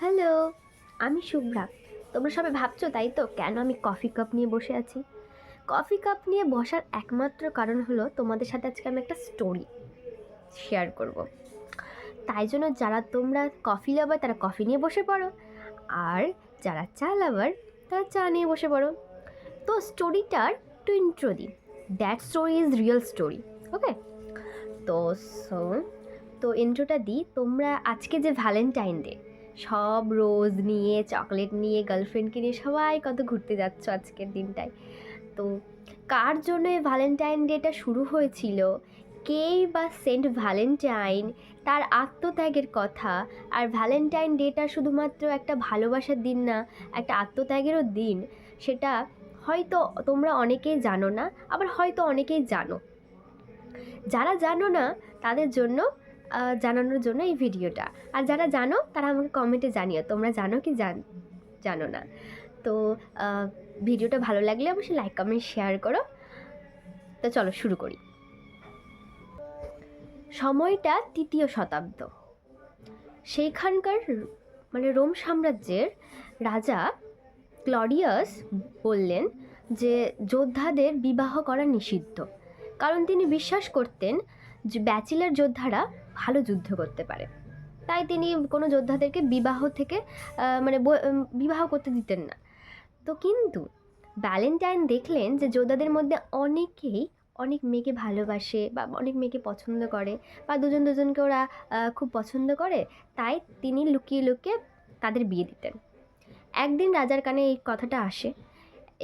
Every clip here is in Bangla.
হ্যালো, আমি শুভ্রা। তোমরা সবাই ভাবছো তাই তো কেন আমি কফি কাপ নিয়ে বসে আছি? কফি কাপ নিয়ে বসার একমাত্র কারণ হলো তোমাদের সাথে আজকে আমি একটা স্টোরি শেয়ার করব। তাই জন্য যারা তোমরা কফি লাভার তারা কফি নিয়ে বসে পড়ো, আর যারা চা লাভার তারা চা নিয়ে বসে পড়ো। তো স্টোরিটার একটু ইন্ট্রো দিই। That story is real story. Okay, তো সো তো ইন্ট্রোটা দিই। তোমরা আজকে যে ভ্যালেন্টাইন ডে, সব রোজ নিয়ে চকলেট নিয়ে গার্লফ্রেন্ডকে নিয়ে সবাই কত ঘুরতে যাচ্ছ আজকের দিনটায়। তো কার জন্য এই ভ্যালেন্টাইন ডেটা শুরু হয়েছিল, কেই বা সেন্ট ভ্যালেন্টাইন, তার আত্মত্যাগের কথা। আর ভ্যালেন্টাইন ডেটা শুধুমাত্র একটা ভালোবাসার দিন না, একটা আত্মত্যাগেরও দিন। সেটা হয়তো তোমরা অনেকেই জানো না, আবার হয়তো অনেকেই জানো। যারা জানো না তাদের জন্য জানানোর জন্য এই ভিডিওটা। আর যারা জানো তারা আমাকে কমেন্টে জানিও তোমরা জানো কি জানো না। তো ভিডিওটা ভালো লাগলে অবশ্যই লাইক কমেন্ট শেয়ার করো। তো চলো শুরু করি। সময়টা 3য় শতাব্দ। সেইখানকার রোম সাম্রাজ্যের রাজা ক্লডিয়াস বললেন যে যোদ্ধাদের বিবাহ করা নিষিদ্ধ, কারণ তিনি বিশ্বাস করতেন যে ব্যাচেলার যোদ্ধারা ভালো যুদ্ধ করতে পারে। তাই তিনি কোনো যোদ্ধাদেরকে বিবাহ থেকে বিবাহ করতে দিতেন না। তো কিন্তু ভ্যালেন্টাইন দেখলেন যে যোদ্ধাদের মধ্যে অনেকেই অনেক মেয়েকে ভালোবাসে বা অনেক মেয়েকে পছন্দ করে, বা দুজন দুজনকে ওরা খুব পছন্দ করে। তাই তিনি লুকিয়ে লুকিয়ে তাদের বিয়ে দিতেন। একদিন রাজার কানে এই কথাটা আসে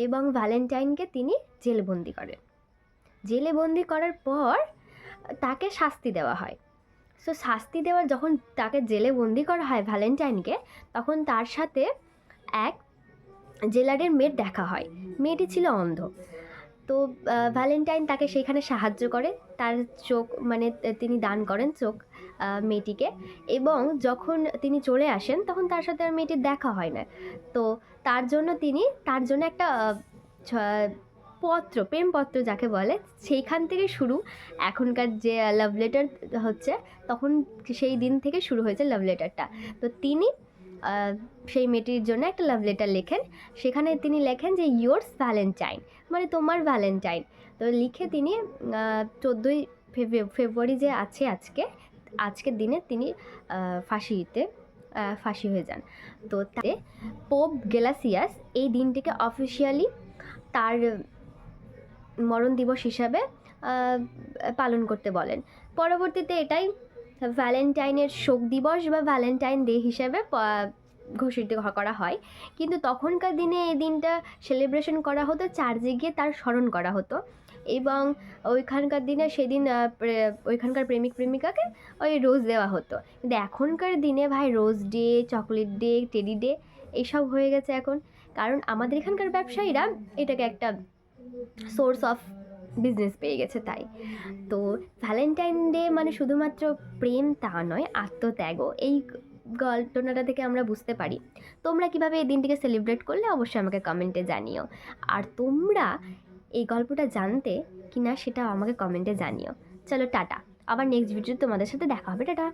এবং ভ্যালেন্টাইনকে তিনি জেলবন্দি করেন। জেলে বন্দি করার পর তাকে শাস্তি দেওয়া হয়। সো শাস্তি দেওয়ার যখন তাকে জেলে বন্দি করা হয় ভ্যালেন্টাইনকে, তখন তার সাথে এক জেলারের মেয়ের দেখা হয়। মেয়েটি ছিল অন্ধ। তো ভ্যালেন্টাইন তাকে সেখানে সাহায্য করে, তার চোখ তিনি দান করেন চোখ মেয়েটিকে। এবং যখন তিনি চলে আসেন তখন তার সাথে আর মেয়েটির দেখা হয় না। তো তার জন্য একটা প্রেমপত্র যাকে বলে, সেইখান থেকে শুরু। এখনকার যে লাভ লেটার হচ্ছে, তখন সেই দিন থেকে শুরু হয়েছে লাভ লেটারটা। তো তিনি সেই মেয়েটির জন্য একটা লাভ লেটার লেখেন। সেখানে তিনি লেখেন যে ইয়োর্স ভ্যালেন্টাইন, মানে তোমার ভ্যালেন্টাইন। তো লিখে তিনি 14ই ফেব্রুয়ারি যে আছে আজকের দিনে তিনি ফাঁসি হয়ে যান। তো তাতে পোপ গেলাসিয়াস এই দিনটিকে অফিসিয়ালি তার মরণ দিবস হিসাবে পালন করতে বলেন। পরবর্তীতে এটাই ভ্যালেন্টাইনের শোক দিবস বা ভ্যালেন্টাইন ডে হিসাবে ঘোষিত করা হয়। কিন্তু তখনকার দিনে এই দিনটা সেলিব্রেশন করা হতো, চার্চে গিয়ে তার স্মরণ করা হতো। এবং ওইখানকার দিনে সেদিন ওইখানকার প্রেমিক প্রেমিকাকে ওই রোজ দেওয়া হতো। কিন্তু এখনকার দিনে ভাই rose day, chocolate day, teddy day এইসব হয়ে গেছে এখন। কারণ আমাদের এখানকার ব্যবসায়ীরা এটাকে একটা সোর্স অফ বিজনেস পেয়ে গেছে। তাই তো ভ্যালেন্টাইন ডে মানে শুধুমাত্র প্রেম তা নয়, আত্মত্যাগও। এই ঘটনাটা থেকে আমরা বুঝতে পারি। তোমরা কিভাবে এই দিনটিকে সেলিব্রেট করলে অবশ্যই আমাকে কমেন্টে জানিও। আর তোমরা এই গল্পটা জানতে কি না সেটা আমাকে কমেন্টে জানিও। চলো টাটা, আবার নেক্সট ভিডিও তোমাদের সাথে দেখা হবে। টাটা।